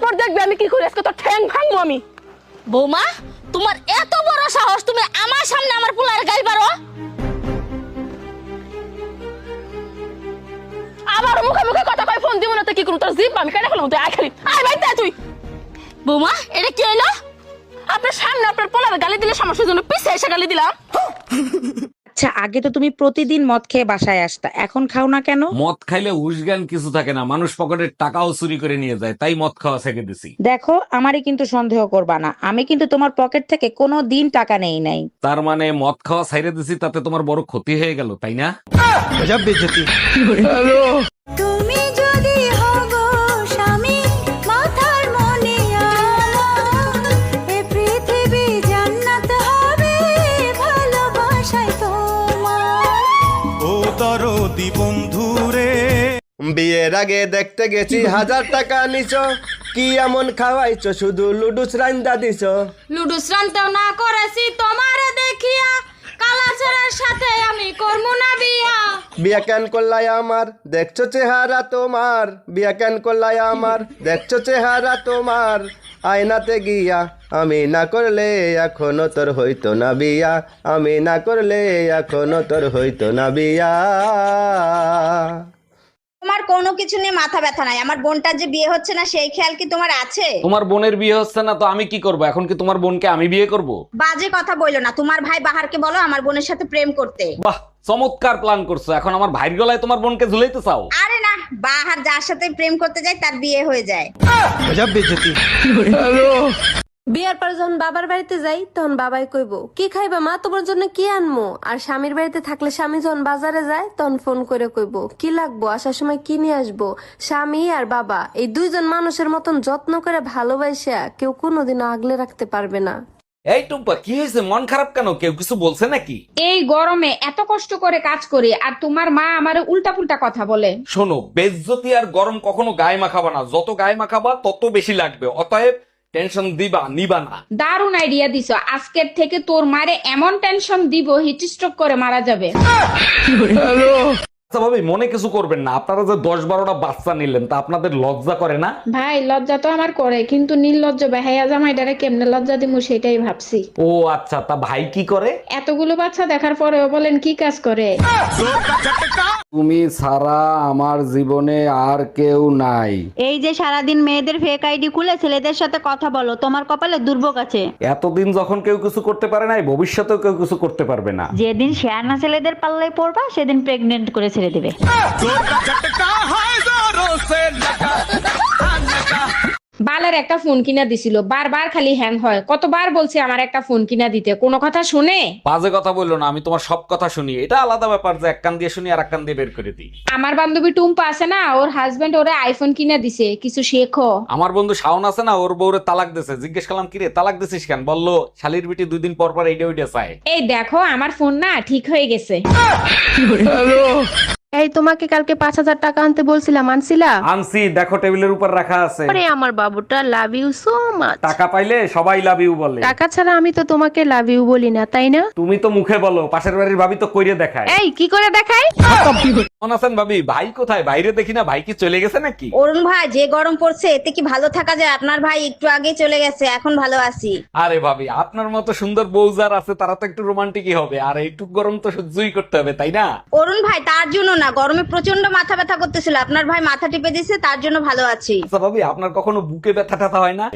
তারপর দেখবি আমি কি করি, আজকে তোর ঠ্যাং ভাঙবো আমি। বৌমা, তোমার এত বড় সাহস, তুমি আমার সামনে আমার পোলার গাল পারো? আবার মুখে মুখে কথা কই, ফোন দিব না তো কি করব, তোর জিভ আমি কেটে ফেলবো। তুই আয় খালি আয় বাইতে আয় তুই। বৌমা, এটা কি হইলো? আপনার সামনে আপনার পোলার গালি দিলে সমস্যার জন্য পিছে এসে গালি দিলাম। আচ্ছা, আগে তো তুমি প্রতিদিন মদ খেয়ে বাসায় আসতা, এখন খাও না কেন? মদ খাইলে হুশজ্ঞান কিছু থাকে না, মানুষ পকেটের টাকাও চুরি করে নিয়ে যায়, তাই মদ খাওয়া ছেড়ে দিছি। দেখো, আমারই কিন্তু সন্দেহ করবা না, আমি কিন্তু তোমার পকেট থেকে কোনো দিন টাকা নেই নাই। তার মানে মদ খাওয়া ছাইরে দিছি, তাতে তোমার বড় ক্ষতি হয়ে গেল, তাই না? তুমি যদি হগো স্বামী মাথার মনে এ পৃথিবী জান্নাত হবে ভালোবাসায় তোমার। ও দরদি বন্ধুরে, বিয়ের আগে দেখতে গেছি 1000 টাকা নিছো, কি এমন খাওয়াইছো শুধু লুডুস রান্দা দিছো। লুডুস রানতেও না করেছি তোমারে দেখিয়া, কালাচরের সাথে আমি করবো না বিয়া। বিয়া কেন করলাই আমার, দেখছো চেহারা তোমার, বিয়া কেন করলাই আমার, দেখছো চেহারা তোমার। আয়নাতে গিয়া আমি না করলে এখনো তোর হইতো না বিয়া, আমি না করলে এখনো তোর হইতো না বিয়া। তোমার কোনো কিছু নিয়ে মাথা ব্যথা নাই, আমার বোনটার যে বিয়ে হচ্ছে না সেই খেয়াল কি তোমার আছে? তোমার বোনের বিয়ে হচ্ছে না তো আমি কি করব? এখন কি তোমার বোনকে আমি বিয়ে করব? বাজে কথা বইলো না, তোমার ভাই বাহারকে বলো আমার বোনের সাথে প্রেম করতে। বাহ, চমৎকার প্ল্যান করছো। এখন আমার ভাইয়ের গলায় তোমার বোনকে ঝুলাইতে চাও? আরে না, বাহার যার সাথে প্রেম করতে যায় তার বিয়ে হয়ে যায়। বিয়ার পর যখন বাবার বাড়িতে যাই তখন বাবাই কইব, কি খাইবা মা, তোমার জন্য কি আনমো? আর স্বামীর বাড়িতে থাকলে স্বামী যখন বাজারে যায় তখন ফোন করে কইব, কি লাগবো, আসার সময় কি নিয়ে আসবো। স্বামী আর বাবা এই দুইজন মানুষের মতন যত্ন করে ভালোবাসা কেউ কোনোদিনও আগলে রাখতে পারবে না। এই টুম্পা, কি হয়েছে? মন খারাপ কেন? কেউ কিছু বলছে নাকি? এই গরমে এত কষ্ট করে কাজ করি আর তোমার মা আমারে উল্টা পুল্টা কথা বলে। শোনো, বেজ্জতি আর গরম কখনো গায়ে মাখাবা না, যত গায়ে মাখাবা তত বেশি লাগবে, অতএব টেনশন দিবা নিবা না। দারুণ আইডিয়া দিছো, আজকের থেকে তোর মারে এমন টেনশন দিব হিট স্ট্রোক করে মারা যাবে। আচ্ছা ভাবি, মনে কিছু করবেন না, আপনারা যে 10-12টা বাচ্চা নিলেন তা আপনাদের লজ্জা করে না? ভাই লজ্জা তো আমার করে, কিন্তু নির্লজ্জ বেহাইয়া জামাইটারে কেমনে লজ্জা দিমু সেটাই ভাবছি। ও আচ্ছা, তা ভাই কি করে? এতগুলো বাচ্চা দেখার পরেও বলেন কি কাজ করে? তুমি ছাড়া আমার জীবনে আর কেউ নাই। এই যে সারাদিন মেয়েদের ফেক আইডি খুলে ছেলেদের সাথে কথা বলো, তোমার কপালে দুর্ভোগ আছে। এতদিন যখন কেউ কিছু করতে পারে নাই, ভবিষ্যতেও কেউ কিছু করতে পারবে না। যেদিন শেয়ানা ছেলেদের পাল্লায় পড়বা সেদিন প্রেগনেন্ট করে ছেড়ে দেবে। বালের একটা ফোন কিনা দিছিল, বারবার খালি হ্যাং হয়, কতবার বলছি আমার একটা ফোন কিনা দিতে, কোনো কথা শুনে? বাজে কথা বললো না, আমি তোমার সব কথা শুনি। এটা আলাদা ব্যাপার যে এক কান দিয়ে শুনি আর এক কান দিয়ে বের করে দিই। আমার বান্ধবী টুম্পা আছে না, ওর হাজবেন্ড ওরে আইফোন কিনা দিছে, কিছু শেখো। আমার বন্ধু শাওন আছে না, ওর বউরে তালাক দিছে। জিজ্ঞেস করলাম, কিরে তালাক দিছিস কেন? বললো শালির বিটি 2 দিন পর পর এইটা ওইটা চায়। এই দেখো আমার ফোন না ঠিক হয়ে গেছে। এই তোমাকে কালকে 5,000 টাকা আনতে বলছিলাম, আনছিলা? আনছি, দেখো টেবিলের উপর রাখা আছে। আরে আমার বাবুটা, লাভ ইউ সো মাচ। টাকা পাইলে সবাই লাভ ইউ বলে। টাকা ছাড়া আমি তো তোমাকে লাভ ইউ বলি না, তাই না? তুমি তো মুখে বলো, পাশের বাড়ির ভাবি তো কইরে দেখায়। এই কি করে দেখাই? কেমন আছেন ভাবি? ভাই কোথায়? বাইরে দেখি না, ভাই কি চলে গেছে নাকি? অরুণ ভাই, যে গরম পড়ছে এতে কি ভালো থাকা যায়? আপনার ভাই একটু আগে চলে গেছে, এখন ভালো আছি। আরে ভাবি, আপনার মতো সুন্দর বউ যার আছে তারা তো একটু রোমান্টিকই হবে, আর একটু গরম তো সহ্যই করতে হবে, তাই না? অরুণ ভাই, তার জন্য না, গরমে প্রচন্ড মাথা ব্যথা করতেছিল, আপনার ভাই মাথা টিপে দিছে, তার জন্য ভালো আছি। আচ্ছা ভাবি, আপনার কখনো বুকে ব্যথা ট্যাথা হয় না?